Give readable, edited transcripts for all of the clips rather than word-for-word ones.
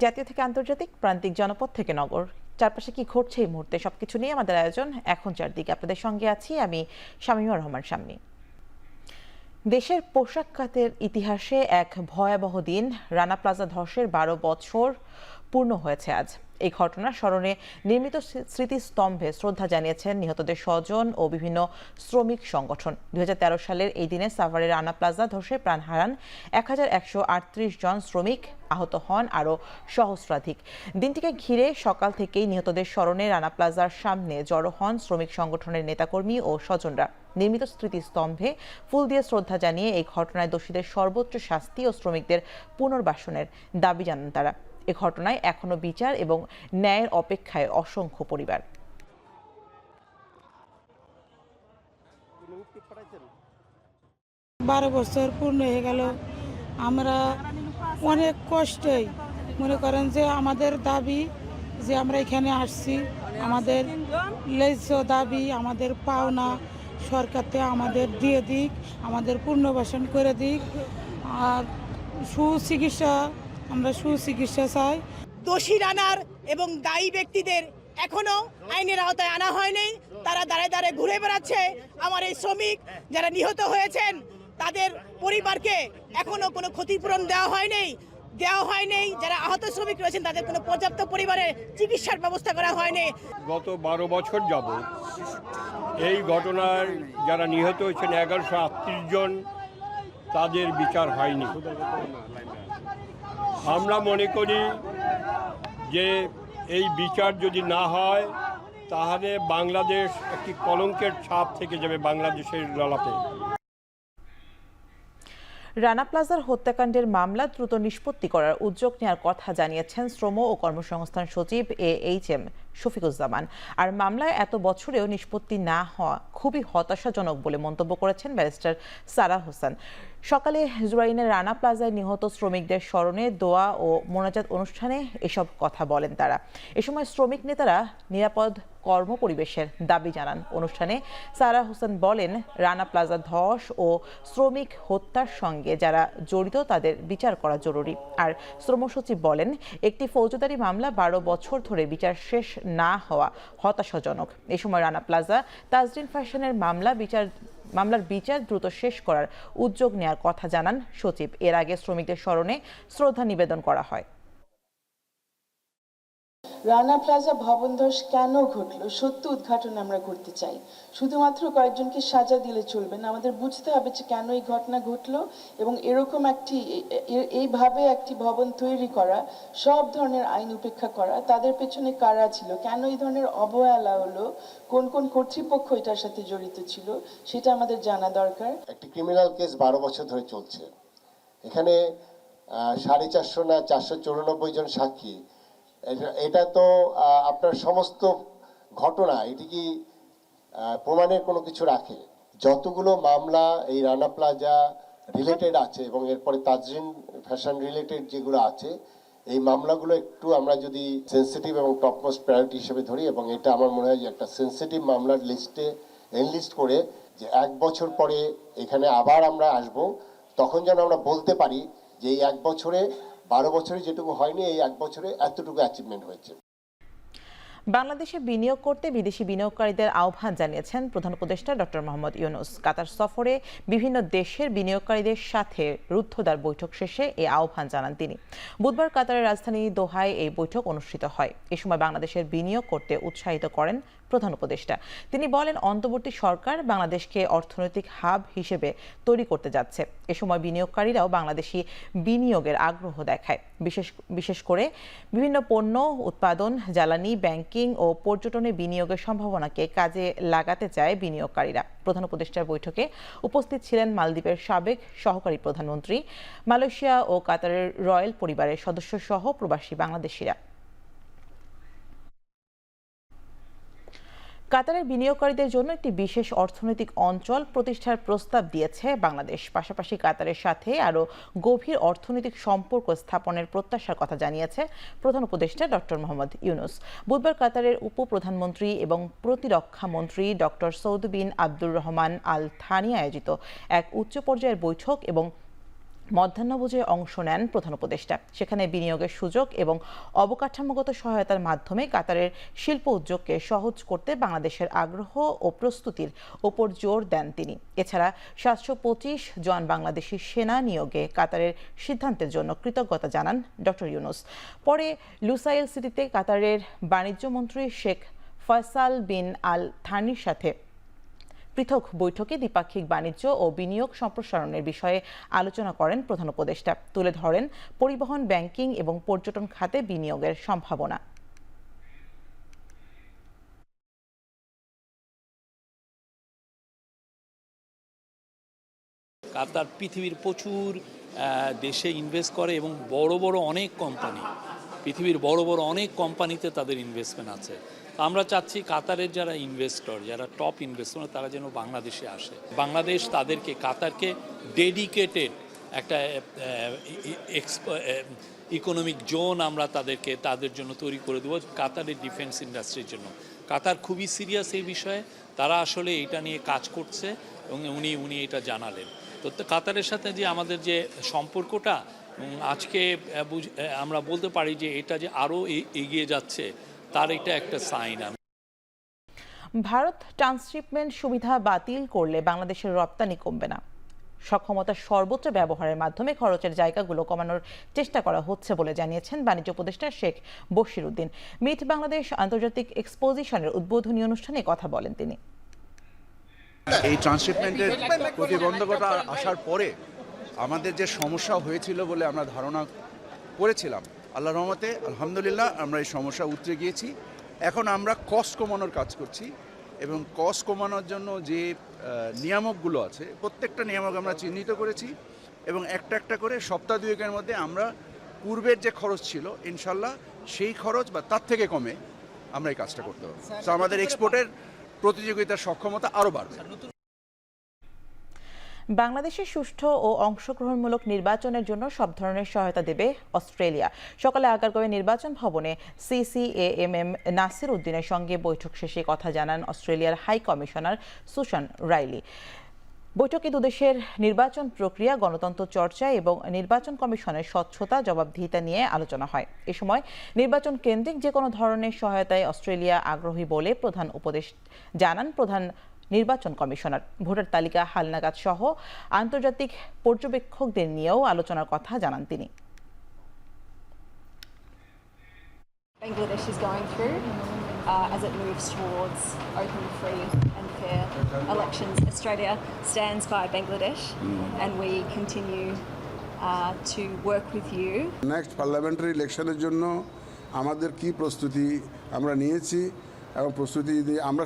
জাতীয় থেকে আন্তর্জাতিক, প্রান্তিক, জনপদ থেকে নগর, চারপাশে কি ঘটছে এই মুহূর্তে সবকিছু নিয়ে আমাদের আয়োজন এখন চারদিকে। আপনাদের সঙ্গে আছি আমি শামীমা রহমান শাম্মী। দেশের পোশাক খাতের ইতিহাসে এক ভয়াবহ দিন, রানা প্লাজা ধসের ১২ বছর পূর্ণ হয়েছে আজ। এই ঘটনার স্মরণে নির্মিত স্মৃতিস্তম্ভে শ্রদ্ধা জানিয়েছেন নিহতদের স্বজন ও বিভিন্ন শ্রমিক সংগঠন। ২০১৩ সালের এই দিনে সাভারের রানা প্লাজা ধসে প্রাণ হারান ১১৩৮ জন শ্রমিক, আহত হন আরও সহস্রাধিক। দিনটিকে ঘিরে সকাল থেকেই নিহতদের স্মরণে রানা প্লাজার সামনে জড়ো হন শ্রমিক সংগঠনের নেতাকর্মী ও স্বজনরা। নির্মিত স্মৃতিস্তম্ভে ফুল দিয়ে শ্রদ্ধা জানিয়ে এই ঘটনায় দোষীদের সর্বোচ্চ শাস্তি ও শ্রমিকদের পুনর্বাসনের দাবি জানান তারা। এ ঘটনায় এখনো বিচার এবং ন্যায়ের অপেক্ষায় অসংখ্য পরিবার। 12 বছর পূর্ণ হয়ে গেল। আমরা অনেক কষ্টেই মনে করেন যে আমাদের দাবি, যে আমরা এখানে আসছি, আমাদের ন্যায্য দাবি, আমাদের পাওনা সরকারতে আমাদের দিয়ে দিক, আমাদের পুনর্বাসন করে দিক। আর আমরা সুচিকিৎসা চাই। দোষী রানার এবং দায়ী ব্যক্তিদের এখনো আইনের আওতায় আনা হয়নি। তারা দাঁড়ে দাঁড়ে ঘুরে বেড়াচ্ছে। আমার এই শ্রমিক যারা নিহত হয়েছেন তাদের পরিবারকে এখনো কোনো ক্ষতিপূরণ দেওয়া হয়নি। যারা আহত শ্রমিক রয়েছেন তাদের কোনো পর্যাপ্ত পরিবারের চিকিৎসার ব্যবস্থা করা হয়নি। গত 12 বছর যাবৎ এই ঘটনায় যারা নিহত হয়েছেন ১১৩৮ জন, তাদের বিচার হয়নি। আমরা মনে করি যে এই বিচার যদি না হয় তাহলে বাংলাদেশ একটি কলঙ্কের ছাপ থেকে যাবে বাংলাদেশের ললাটে। রানা প্লাজার হত্যাকাণ্ডের মামলা দ্রুত নিষ্পত্তি করার উদ্যোগ নেওয়ার কথা জানিয়েছেন শ্রম ও কর্মসংস্থান সচিব AHM শফিকুজ্জামান। আর মামলায় এত বছরেও নিষ্পত্তি না হওয়া খুবই হতাশাজনক বলে মন্তব্য করেছেন ব্যারিস্টার সারা হোসেন। সকালে জুরাইনের রানা প্লাজায় নিহত শ্রমিকদের স্মরণে দোয়া ও মোনাজাত অনুষ্ঠানে এসব কথা বলেন তারা। এ সময় শ্রমিক নেতারা নিরাপদ কর্মপরিবেশের দাবি জানান। অনুষ্ঠানে সারা হোসেন বলেন, রানা প্লাজা ধস ও শ্রমিক হত্যার সঙ্গে যারা জড়িত তাদের বিচার করা জরুরি। আর শ্রম সচিব বলেন, একটি ফৌজদারি মামলা 12 বছর ধরে বিচার শেষ না হওয়া হতাশাজনক। এ সময় রানা প্লাজা তাজরিন ফ্যাশনের মামলার বিচার দ্রুত শেষ করার উদ্যোগ নেওয়ার কথা জানান সচিব। এর আগে শ্রমিকদের স্মরণে শ্রদ্ধা নিবেদন করা হয়। রানা প্লাজা ভবন ধস কেন ঘটলো সত্য উদ্ঘাটন আমরা করতে চাই। শুধুমাত্র কয়েকজনকে সাজা দিলে চলবে না, আমাদের বুঝতে হবে যে কেন এই ঘটনা ঘটলো এবং এরকম এইভাবে একটি ভবন তৈরি করা, সব ধরনের আইন উপেক্ষা করা, তাদের পেছনে কারা ছিল, কেন এই ধরনের অবহেলা হলো, কোন কোন কর্তৃপক্ষ এটার সাথে জড়িত ছিল, সেটা আমাদের জানা দরকার। একটি ক্রিমিনাল কেস 12 বছর ধরে চলছে। এখানে 450 না 494 জন সাক্ষী। এটা তো আপনার সমস্ত ঘটনা, এটি কি প্রমাণের কোনো কিছু রাখে? যতগুলো মামলা এই রানা প্লাজা রিলেটেড আছে এবং এরপরে তাজরিন ফ্যাশন রিলেটেড যেগুলো আছে, এই মামলাগুলো একটু আমরা যদি সেন্সিটিভ এবং টপ মোস্ট প্রায়োরিটি হিসেবে ধরি, এবং এটা আমার মনে হয় যে একটা সেন্সিটিভ মামলার লিস্টে এনলিস্ট করে যে 1 বছর পরে এখানে আবার আমরা আসব, তখন যেন আমরা বলতে পারি যে এই 1 বছরে 12 বছরে যেটুকু হয়নি, এই 1 বছরে এতটুকু অ্যাচিভমেন্ট হয়েছে। বাংলাদেশে বিনিয়োগ করতে বিদেশি বিনিয়োগকারীদের আহ্বান জানিয়েছেন প্রধান উপদেষ্টা ডক্টর মোহাম্মদ ইউনূস। কাতার সফরে বিভিন্ন দেশের বিনিয়োগকারীদের সাথে রুদ্ধদ্বার বৈঠক শেষে এই আহ্বান জানান তিনি। বুধবার কাতারের রাজধানী দোহায় এই বৈঠক অনুষ্ঠিত হয়। এ সময় বাংলাদেশের বিনিয়োগ করতে উৎসাহিত করেন প্রধান উপদেষ্টা। তিনি বলেন, অন্তর্বর্তী সরকার বাংলাদেশকে অর্থনৈতিক হাব হিসেবে তৈরি করতে যাচ্ছে। এ সময় বিনিয়োগকারীরাও বাংলাদেশি বিনিয়োগের আগ্রহ দেখায়। বিশেষ করে বিভিন্ন পণ্য উৎপাদন, জ্বালানি, ব্যাংকিং ও পর্যটনে বিনিয়োগের সম্ভাবনাকে কাজে লাগাতে চায় বিনিয়োগকারীরা। প্রধান উপদেষ্টার বৈঠকে উপস্থিত ছিলেন মালদ্বীপের সাবেক সহকারী প্রধানমন্ত্রী, মালয়েশিয়া ও কাতারের রয়্যাল পরিবারের সদস্য সহ প্রবাসী বাংলাদেশিরা। কাতারের বিনিয়োগকারীদের জন্য একটি বিশেষ অর্থনৈতিক অঞ্চল প্রতিষ্ঠার প্রস্তাব দিয়েছে বাংলাদেশ। পাশাপাশি কাতারের সাথে আরও গভীর অর্থনৈতিক সম্পর্ক স্থাপনের প্রত্যাশার কথা জানিয়েছে প্রধান উপদেষ্টা ডক্টর মোহাম্মদ ইউনূস। বুধবার কাতারের উপপ্রধানমন্ত্রী এবং প্রতিরক্ষা মন্ত্রী ডক্টর সৌদ বিন আব্দুর রহমান আল থানি আয়োজিত এক উচ্চ পর্যায়ের বৈঠক এবং মধ্যাহ্নভোজে অংশ নেন প্রধান উপদেষ্টা। সেখানে বিনিয়োগের সুযোগ এবং অবকাঠামোগত সহায়তার মাধ্যমে কাতারের শিল্প উদ্যোগকে সহজ করতে বাংলাদেশের আগ্রহ ও প্রস্তুতির ওপর জোর দেন তিনি। এছাড়া 725 জন বাংলাদেশি সেনা নিয়োগে কাতারের সিদ্ধান্তের জন্য কৃতজ্ঞতা জানান ডক্টর ইউনূস। পরে লুসাইল সিটিতে কাতারের বাণিজ্যমন্ত্রী শেখ ফয়সাল বিন আল থানির সাথে পৃথক বৈঠকে দ্বিপাক্ষিক বাণিজ্য ও বিনিয়োগ সম্প্রসারণের বিষয়ে আলোচনা করেন প্রধান উপদেষ্টা। তুলে ধরেন পরিবহন, ব্যাংকিং এবং পর্যটন খাতে বিনিয়োগের সম্ভাবনা। কাতার পৃথিবীর প্রচুর দেশে ইনভেস্ট করে এবং বড় বড় অনেক কোম্পানি, পৃথিবীর বড় বড় অনেক কোম্পানিতে তাদের ইনভেস্টমেন্ট আছে। আমরা চাচ্ছি কাতারের যারা ইনভেস্টর, যারা টপ ইনভেস্টর, তারা যেন বাংলাদেশে আসে। বাংলাদেশ তাদেরকে, কাতারকে ডেডিকেটেড একটা ইকোনমিক জোন আমরা তাদের জন্য তৈরি করে দেবো, কাতারের ডিফেন্স ইন্ডাস্ট্রির জন্য। কাতার খুবই সিরিয়াস এই বিষয়ে, তারা আসলে এটা নিয়ে কাজ করছে এবং উনি এটা জানালেন। তো কাতারের সাথে যে আমাদের যে সম্পর্কটা আজকে আমরা বলতে পারি যে এটা যে আরও এগিয়ে যাচ্ছে, তার এটা একটা সাইন। ভারত ট্রান্সশিপমেন্ট সুবিধা বাতিল করলে বাংলাদেশের রপ্তানি কমবে না। সক্ষমতার সর্বোচ্চ ব্যবহারের মাধ্যমে খরচের জায়গাগুলো কমানোর চেষ্টা করা হচ্ছে বলে জানিয়েছেন বাণিজ্য উপদেষ্টা শেখ বশির উদ্দিন। মিট বাংলাদেশ আন্তর্জাতিক এক্সপোজিশনের উদ্বোধনী অনুষ্ঠানে কথা বলেন তিনি। এই ট্রান্সশিপমেন্টের প্রতিবন্ধকতা আসার পরে আমাদের যে সমস্যা হয়েছিল বলে আমরা ধারণা করেছিলাম, আল্লাহর রহমতে আলহামদুলিল্লাহ আমরা এই সমস্যা উতরে গিয়েছি। এখন আমরা কস্ট কমানোর কাজ করছি এবং কস্ট কমানোর জন্য যে নিয়ামকগুলো আছে, প্রত্যেকটা নিয়ামক আমরা চিহ্নিত করেছি এবং একটা একটা করে সপ্তাহ দুয়েকের মধ্যে আমরা পূর্বের যে খরচ ছিল ইনশাল্লাহ সেই খরচ বা তার থেকে কমে আমরা এই কাজটা করতে পারবো। তো আমাদের এক্সপোর্টের প্রতিযোগিতার সক্ষমতা আরও বাড়বে। বাংলাদেশের সুষ্ঠু ও অংশগ্রহণমূলক নির্বাচনের জন্য সব ধরনের সহায়তা দেবে অস্ট্রেলিয়া। সকালে আগারগাঁওয়ে নির্বাচন ভবনে CCAMM নাসির উদ্দিনের সঙ্গে বৈঠক শেষে কথা জানান অস্ট্রেলিয়ার হাই কমিশনার সুসান রাইলি। বৈঠকে দুদেশের নির্বাচন প্রক্রিয়া, গণতন্ত্র চর্চা এবং নির্বাচন কমিশনের স্বচ্ছতা, জবাবদিহিতা নিয়ে আলোচনা হয়। এ সময় নির্বাচন কেন্দ্রিক যে কোনো ধরনের সহায়তায় অস্ট্রেলিয়া আগ্রহী বলে জানান প্রধান নির্বাচন কমিশনার। ভোটার তালিকা হালনাগাদ সহ আন্তর্জাতিক পর্যবেক্ষকদের নিয়েও আলোচনার কথা জানান তিনি। Bangladesh is going through as it moves towards open, free and fair elections. Australia stands by Bangladesh and we continue to work with you. Next parliamentary ইলেকশনের জন্য আমাদের কি প্রস্তুতি আমরা নিয়েছি এবং প্রস্তুতি আমরা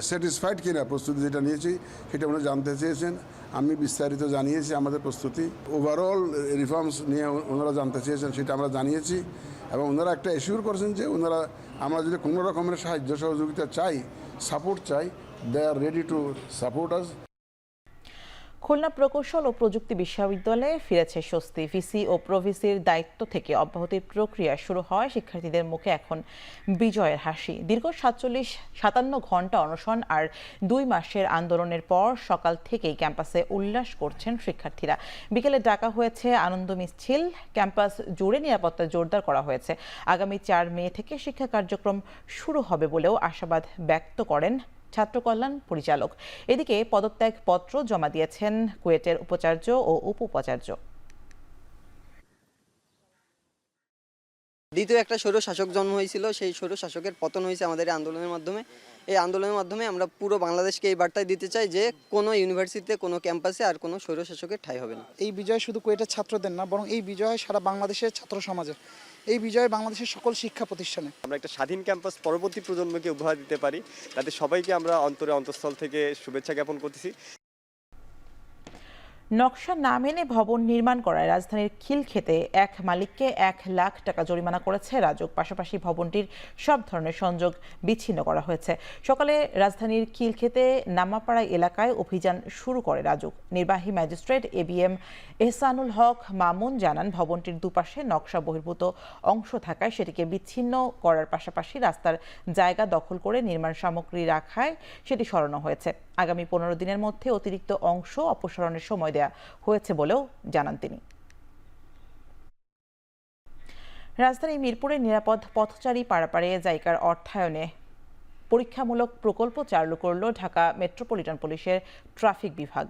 স্যাটিসফাইড কিনা প্রস্তুতি যেটা নিয়েছি সেটা ওনারা জানতে চেয়েছেন। আমি বিস্তারিত জানিয়েছি আমাদের প্রস্তুতি, ওভারঅল রিফর্মস নিয়ে ওনারা জানতে চেয়েছেন, সেটা আমরা জানিয়েছি এবং ওনারা একটা অ্যাসিওর করেছেন যে আমরা যদি কোনো রকমের সাহায্য সহযোগিতা চাই, সাপোর্ট চাই, they are ready to support us. Khulna প্রকৌশল ও প্রযুক্তি বিশ্ববিদ্যালয়ে ফিরেছে স্বস্তি। ভিসি ও প্রভিসির দায়িত্ব থেকে অব্যাহতির প্রক্রিয়া শুরু হয় শিক্ষার্থীদের মুখে এখন বিজয়ের হাসি। দীর্ঘ 57 ঘন্টা অনশন আর 2 মাসের আন্দোলনের পর সকাল থেকেই ক্যাম্পাসে উল্লাস করছেন শিক্ষার্থীরা। বিকেলে ডাকা হয়েছে আনন্দ মিছিল। ক্যাম্পাস জুড়ে নিরাপত্তা জোরদার করা হয়েছে। আগামী 4 মে থেকে শিক্ষা কার্যক্রম শুরু হবে বলেও আশাবাদ ব্যক্ত করেন ছাত্র কল্যাণ পরিচালক। এদিকে পদত্যাগপত্র জমা দিয়েছেন কুয়েটের উপাচার্য ও উপ-উপাচার্য। দ্বিতীয় একটা স্বৈর শাসক জন্ম হয়েছিল, সেই স্বৈর শাসকের পতন হয়েছে আমাদের এই আন্দোলনের মাধ্যমে। এই আন্দোলনের মাধ্যমে আমরা পুরো বাংলাদেশকে এই বার্তায় দিতে চাই যে কোনো ইউনিভার্সিটিতে, কোনো ক্যাম্পাসে আর কোনো স্বৈর শাসকের ঠাঁই হবে না। এই বিজয় শুধু কুয়েটের ছাত্রদের না, বরং এই বিজয় সারা বাংলাদেশের ছাত্র সমাজের, এই বিজয় বাংলাদেশের সকল শিক্ষা প্রতিষ্ঠানে। আমরা একটা স্বাধীন ক্যাম্পাস পরবর্তী প্রজন্মকে উপহার দিতে পারি, তাদের সবাইকে আমরা অন্তঃস্থল থেকে শুভেচ্ছা জ্ঞাপন করতেছি। নকশা না মেনে ভবন নির্মাণ করায় রাজধানীর খিলক্ষেতে এক মালিককে 1 লাখ টাকা জরিমানা করেছে রাজুক। পাশাপাশি ভবনটির সব ধরনের সংযোগ বিচ্ছিন্ন করা হয়েছে। সকালে রাজধানীর খিলক্ষেতে নামাপাড়া এলাকায় অভিযান শুরু করে রাজুক। নির্বাহী ম্যাজিস্ট্রেট ABM এহসানুল হক মামুন জানান, ভবনটির দুপাশে নকশা বহির্ভূত অংশ থাকায় সেটিকে বিচ্ছিন্ন করার পাশাপাশি রাস্তার জায়গা দখল করে নির্মাণ সামগ্রী রাখায় সেটি সরানো হয়েছে। আগামী 15 দিনের মধ্যে অতিরিক্ত অংশ অপসারণের সময় দেয়া হয়েছে বলেও জানান তিনি। রাজধানী মিরপুরে নিরাপদ পথচারী পারাপারে জাইকার অর্থায়নে পরীক্ষামূলক প্রকল্প চালু করল ঢাকা মেট্রোপলিটন পুলিশের ট্রাফিক বিভাগ।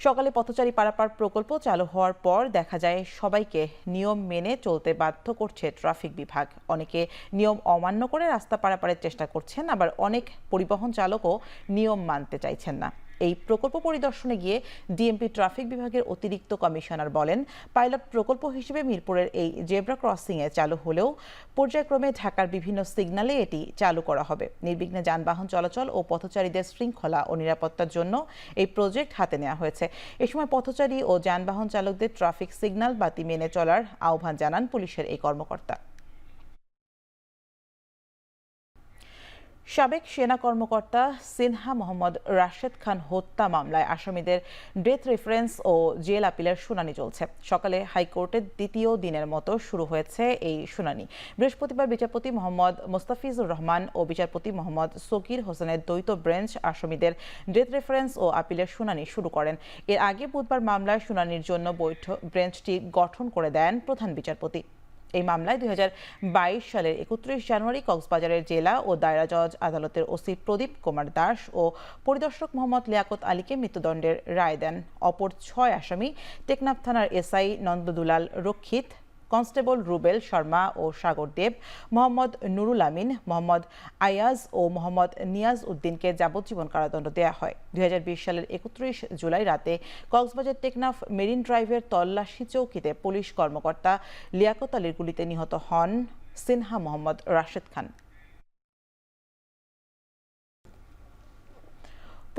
সকালে পথচারী পারাপার প্রকল্প চালু হওয়ার পর দেখা যায় সবাইকে নিয়ম মেনে চলতে বাধ্য করছে ট্রাফিক বিভাগ। অনেকে নিয়ম অমান্য করে রাস্তা পারাপারের চেষ্টা করছেন, আবার অনেক পরিবহন চালকও নিয়ম মানতে চাইছেন না। এই প্রকল্প পরিদর্শনে গিয়ে ডিএমপি ট্রাফিক বিভাগের অতিরিক্ত কমিশনার বলেন, পাইলট প্রকল্প হিসেবে মিরপুরের এই জেব্রা ক্রসিংয়ে চালু হলেও পর্যায়ক্রমে ঢাকার বিভিন্ন সিগন্যালে এটি চালু করা হবে। নির্বিঘ্নে যানবাহন চলাচল ও পথচারীদের শৃঙ্খলা ও নিরাপত্তার জন্য এই প্রজেক্ট হাতে নেওয়া হয়েছে। এ সময় পথচারী ও যানবাহন চালকদের ট্রাফিক সিগন্যাল বাতি মেনে চলার আহ্বান জানান পুলিশের এই কর্মকর্তা। সাবেক সেনা কর্মকর্তা সিনহা মোহাম্মদ রাশেদ খান হত্যা মামলায় আসামিদের ডেথ রেফারেন্স ও জেল আপিলের শুনানি চলছে। সকালে হাইকোর্টের দ্বিতীয় দিনের মতো শুরু হয়েছে এই শুনানি। বৃহস্পতিবার বিচারপতি মোহাম্মদ মোস্তাফিজুর রহমান ও বিচারপতি মোহাম্মদ সকির হোসেনের দ্বৈত বেঞ্চ আসামিদের ডেথ রেফারেন্স ও আপিলের শুনানি শুরু করেন। এর আগে বুধবার মামলার শুনানির জন্য বেঞ্চটি গঠন করে দেন প্রধান বিচারপতি। এই মামলায় 2022 সালের 31 জানুয়ারি কক্সবাজারের জেলা ও দায়রা জজ আদালতের ওসি প্রদীপ কুমার দাস ও পরিদর্শক মোহাম্মদ লিয়াকত আলীকে মৃত্যুদণ্ডের রায় দেন। অপর 6 আসামি টেকনাফ থানার এসআই নন্দদুলাল রক্ষিত, কনস্টেবল রুবেল শর্মা ও সাগর দেব, মোহাম্মদ নুরুল আমিন, মোহাম্মদ আয়াজ ও মোহাম্মদ নিয়াজ উদ্দিনকে যাবজ্জীবন কারাদণ্ড দেওয়া হয়। 2020 সালের 31 জুলাই রাতে কক্সবাজার টেকনাফ মেরিন ড্রাইভের তল্লাশি চৌকিতে পুলিশ কর্মকর্তা লিয়াকত আলীর গুলিতে নিহত হন সিনহা মোহাম্মদ রাশেদ খান।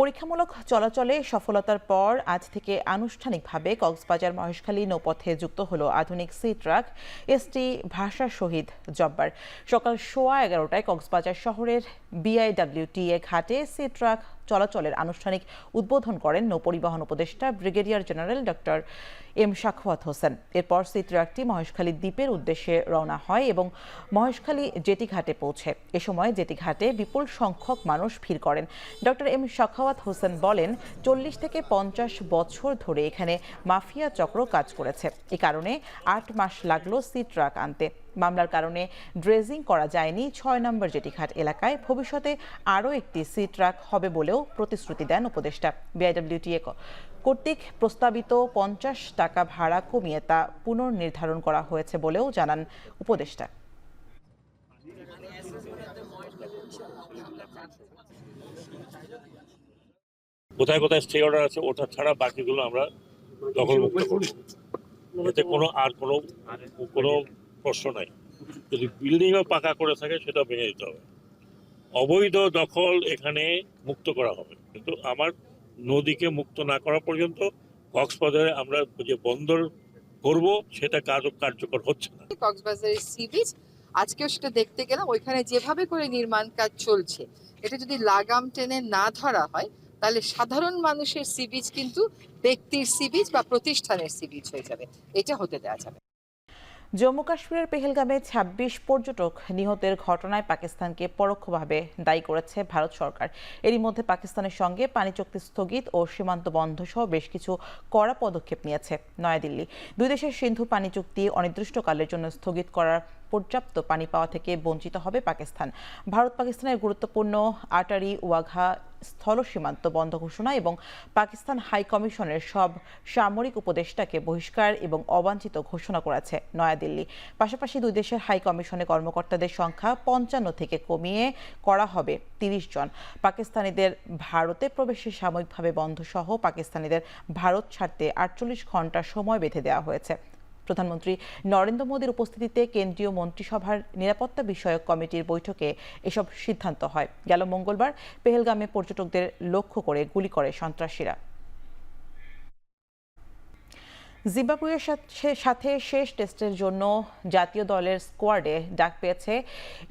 পরীক্ষামূলক চলাচলে সফলতার পর আজ থেকে আনুষ্ঠানিকভাবে কক্সবাজার মহেশখালী নৌপথে যুক্ত হলো আধুনিক সি ট্রাক এসটি ভাষা শহীদ জব্বার। সকাল 11:15টায় কক্সবাজার শহরের বিআইডব্লিউটিএ ঘাটে সি ট্রাক চলাচলের আনুষ্ঠানিক উদ্বোধন করেন নৌপরিবহন উপদেষ্টা brigadier general doctor M Sakhawat Hossain. এরপর সি ট্রাকটি মহেশখালী দ্বীপের উদ্দেশ্যে রওনা হয় এবং মহেশখালী জেটি ঘাটে পৌঁছে। এ সময় জেটি ঘাটে বিপুল সংখ্যক মানুষ ভিড় করেন। ডক্টর এম সাখাওয়াত হোসেন বলেন, 40 থেকে 50 বছর ধরে এখানে মাফিয়া চক্র কাজ করেছে। এ কারণে 8 মাস লাগলো সি ট্রাক আনতে। মামলার কারণে ড্রেজিং করা যায়নি 6 নম্বর জেটিঘাট এলাকায়। ভবিষ্যতে আরও একটি সি ট্রাক হবে বলেও প্রতিশ্রুতি দেন উপদেষ্টা। বিআইডব্লিউটিএ কর্তৃক প্রস্তাবিত 50 টাকা ভাড়া কমিয়ে তা পুনর্নির্ধারণ করা হয়েছে বলেও জানান উপদেষ্টা। কোথায় কোথায় স্টে অর্ডার আছে ওটা ছাড়া বাকিগুলো আমরা দখলমুক্ত করি। এতে কোনো প্রশ্ন নাই। যদি বিল্ডিংও পাকা করে থাকে সেটা ভেঙে দিতে হবে। অবৈধ দখল এখানে মুক্ত করা হবে, কিন্তু আমার নদীকে মুক্ত না করা পর্যন্ত কক্সবাজারে আমরা যে বন্দর করব সেটা কার্যকর হচ্ছে না। কক্সবাজারের সি বিচ আজকেও সেটা দেখতে গেলাম, ওইখানে যেভাবে করে নির্মাণ কাজ চলছে এটা যদি লাগাম টেনে না ধরা হয় তাহলে সাধারণ মানুষের সি বিচ কিন্তু ব্যক্তির সি বিচ বা প্রতিষ্ঠানের সি বিচ হয়ে যাবে। এটা হতে দেওয়া যাবে। জম্মু কাশ্মীরের পেহেলগামে 26 পর্যটক নিহতের ঘটনায় পাকিস্তানকে পরোক্ষভাবে দায়ী করেছে ভারত সরকার। এরই মধ্যে পাকিস্তানের সঙ্গে পানি চুক্তি স্থগিত ও সীমান্ত বন্ধ সহ বেশ কিছু কড়া পদক্ষেপ নিয়েছে নয়াদিল্লি। দুই দেশের সিন্ধু পানি চুক্তি অনির্দিষ্টকালের জন্য স্থগিত করার পর্যাপ্ত পানি পাওয়া থেকে বঞ্চিত হবে পাকিস্তান। ভারত পাকিস্তানের গুরুত্বপূর্ণ আটারি ওয়াঘা স্থল সীমান্ত বন্ধ ঘোষণা এবং পাকিস্তান হাই কমিশনের সব সামরিক উপদেষ্টাকে বহিষ্কার এবং অবাঞ্ছিত ঘোষণা করেছে নয়াদিল্লি। পাশাপাশি দুই দেশের হাই কমিশনে কর্মকর্তাদের সংখ্যা 55 থেকে কমিয়ে করা হবে 30 জন। পাকিস্তানিদের ভারতে প্রবেশে সাময়িকভাবে বন্ধ সহ পাকিস্তানিদের ভারত ছাড়তে 48 ঘন্টা সময় বেঁধে দেওয়া হয়েছে। প্রধানমন্ত্রী নরেন্দ্র মোদীর উপস্থিতিতে কেন্দ্রীয় মন্ত্রিসভার নিরাপত্তা বিষয়ক কমিটির বৈঠকে এসব সিদ্ধান্ত হয়। গেল মঙ্গলবার পেহেলগামে পর্যটকদের লক্ষ্য করে গুলি করে সন্ত্রাসীরা। জিম্বাবুয়ের সাথে শেষ টেস্টের জন্য জাতীয় দলের স্কোয়াডে ডাক পেয়েছে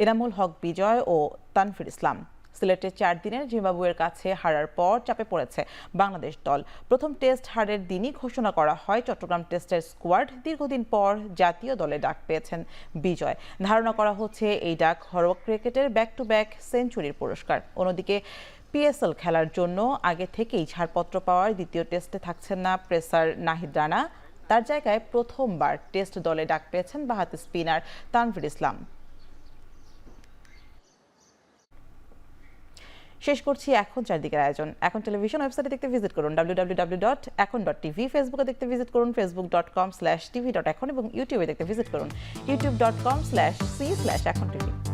এনামুল হক বিজয় ও তানফির ইসলাম। সিলেটে 4 দিনের জিম্বাবুয়ের কাছে হারার পর চাপে পড়েছে বাংলাদেশ দল। প্রথম টেস্ট হারের দিনই ঘোষণা করা হয় চট্টগ্রাম টেস্টের স্কোয়াড। দীর্ঘদিন পর জাতীয় দলে ডাক পেয়েছেন বিজয়। ধারণা করা হচ্ছে এই ডাক ঘরোয়া ক্রিকেটের ব্যাক টু ব্যাক সেঞ্চুরির পুরস্কার। অন্যদিকে পিএসএল খেলার জন্য আগে থেকেই ছাড়পত্র পাওয়ার দ্বিতীয় টেস্টে থাকছেন না পেসার নাহিদ রানা। তার জায়গায় প্রথমবার টেস্ট দলে ডাক পেয়েছেন বাঁহাতি স্পিনার তানভীর ইসলাম। শেষ করছি এখন চারদিকের আয়োজন। এখন টেলিভিশন ওয়েবসাইটে দেখতে ভিজিট করুন www.ekon.tv, ফেসবুকে দেখতে ভিজিট করুন facebook.com/tv.ekon এবং ইউটিউবে দেখতে ভিজিট করুন youtube.com/c/ekontv।